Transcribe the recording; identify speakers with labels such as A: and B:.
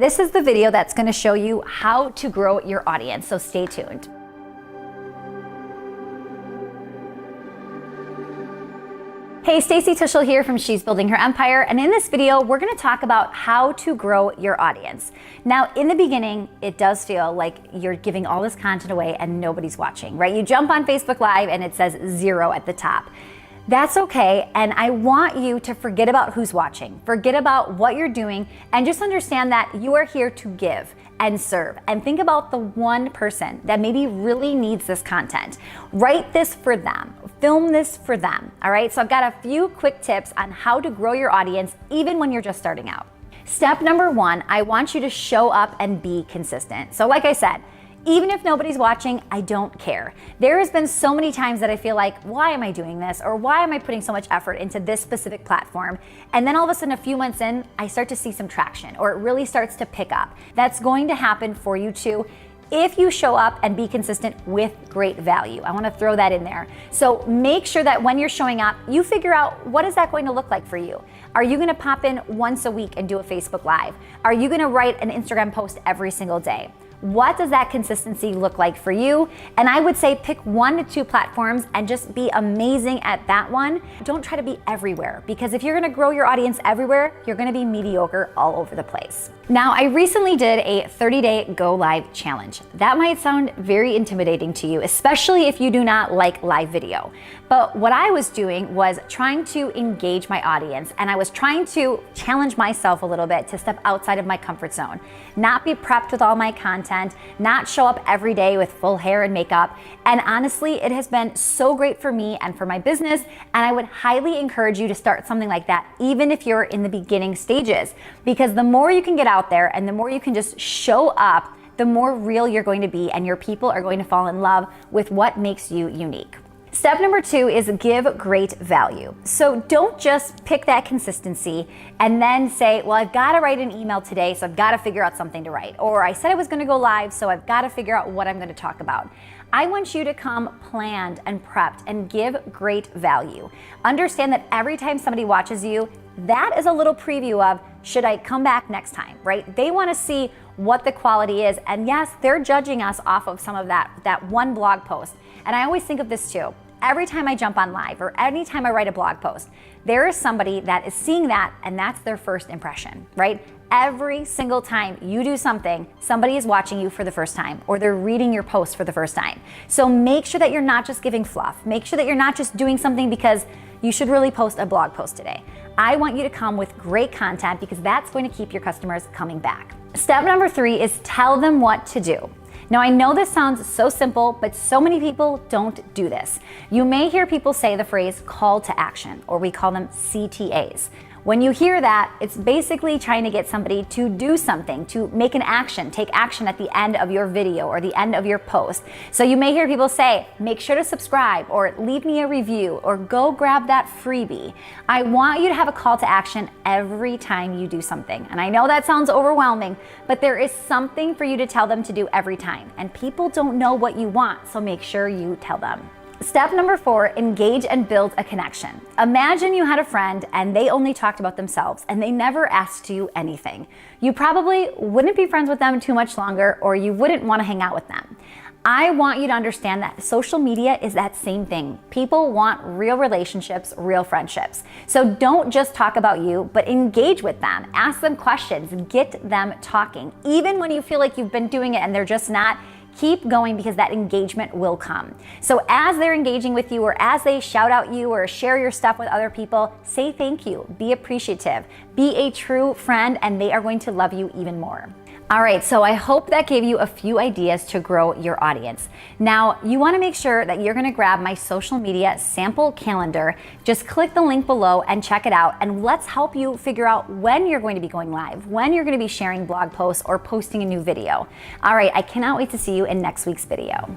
A: This is the video that's going to show you how to grow your audience, so stay tuned. Hey, Stacy Tuschl here from She's Building Her Empire, and in this video, we're gonna talk about how to grow your audience. Now, in the beginning, it does feel like you're giving all this content away and nobody's watching, right? You jump on Facebook Live and it says 0 at the top. That's okay, and I want you to forget about who's watching, forget about what you're doing, and just understand that you are here to give and serve. And think about the one person that maybe really needs this content. Write this for them, film this for them, all right? So I've got a few quick tips on how to grow your audience even when you're just starting out. Step number 1, I want you to show up and be consistent. So like I said, even if nobody's watching, I don't care. There has been so many times that I feel like, why am I doing this? Or why am I putting so much effort into this specific platform? And then all of a sudden, a few months in, I start to see some traction, or it really starts to pick up. That's going to happen for you too, if you show up and be consistent with great value. I want to throw that in there. So make sure that when you're showing up, you figure out, what is that going to look like for you? Are you going to pop in once a week and do a Facebook Live? Are you going to write an Instagram post every single day? What does that consistency look like for you? And I would say pick 1 to 2 platforms and just be amazing at that one. Don't try to be everywhere, because if you're gonna grow your audience everywhere, you're gonna be mediocre all over the place. Now, I recently did a 30-day Go Live challenge. That might sound very intimidating to you, especially if you do not like live video. But what I was doing was trying to engage my audience, and I was trying to challenge myself a little bit to step outside of my comfort zone, not be prepped with all my content, not show up every day with full hair and makeup. And honestly, it has been so great for me and for my business, and I would highly encourage you to start something like that, even if you're in the beginning stages, because the more you can get out there and the more you can just show up, the more real you're going to be, and your people are going to fall in love with what makes you unique. Step number 2 is give great value. So don't just pick that consistency and then say, well, I've got to write an email today, so I've got to figure out something to write. Or I said I was going to go live, so I've got to figure out what I'm going to talk about. I want you to come planned and prepped and give great value. Understand that every time somebody watches you, that is a little preview of, should I come back next time, right? They want to see what the quality is. And yes, they're judging us off of some of that one blog post. And I always think of this too. Every time I jump on live or anytime I write a blog post, there is somebody that is seeing that, and that's their first impression, right? Every single time you do something, somebody is watching you for the first time, or they're reading your post for the first time. So make sure that you're not just giving fluff. Make sure that you're not just doing something because you should really post a blog post today. I want you to come with great content, because that's going to keep your customers coming back. Step number 3 is tell them what to do. Now, I know this sounds so simple, but so many people don't do this. You may hear people say the phrase call to action, or we call them CTAs. When you hear that, it's basically trying to get somebody to do something, to make an action, take action at the end of your video or the end of your post. So you may hear people say, make sure to subscribe, or leave me a review, or go grab that freebie. I want you to have a call to action every time you do something. And I know that sounds overwhelming, but there is something for you to tell them to do every time. And people don't know what you want, so make sure you tell them. Step number 4, engage and build a connection. Imagine you had a friend and they only talked about themselves and they never asked you anything. You probably wouldn't be friends with them too much longer, or you wouldn't want to hang out with them. I want you to understand that social media is that same thing. People want real relationships, real friendships. So don't just talk about you, but engage with them. Ask them questions, get them talking. Even when you feel like you've been doing it and they're just not, keep going, because that engagement will come. So as they're engaging with you, or as they shout out you or share your stuff with other people, say thank you, be appreciative, be a true friend, and they are going to love you even more. All right, so I hope that gave you a few ideas to grow your audience. Now, you want to make sure that you're going to grab my social media sample calendar. Just click the link below and check it out, and let's help you figure out when you're going to be going live, when you're going to be sharing blog posts or posting a new video. All right, I cannot wait to see you in next week's video.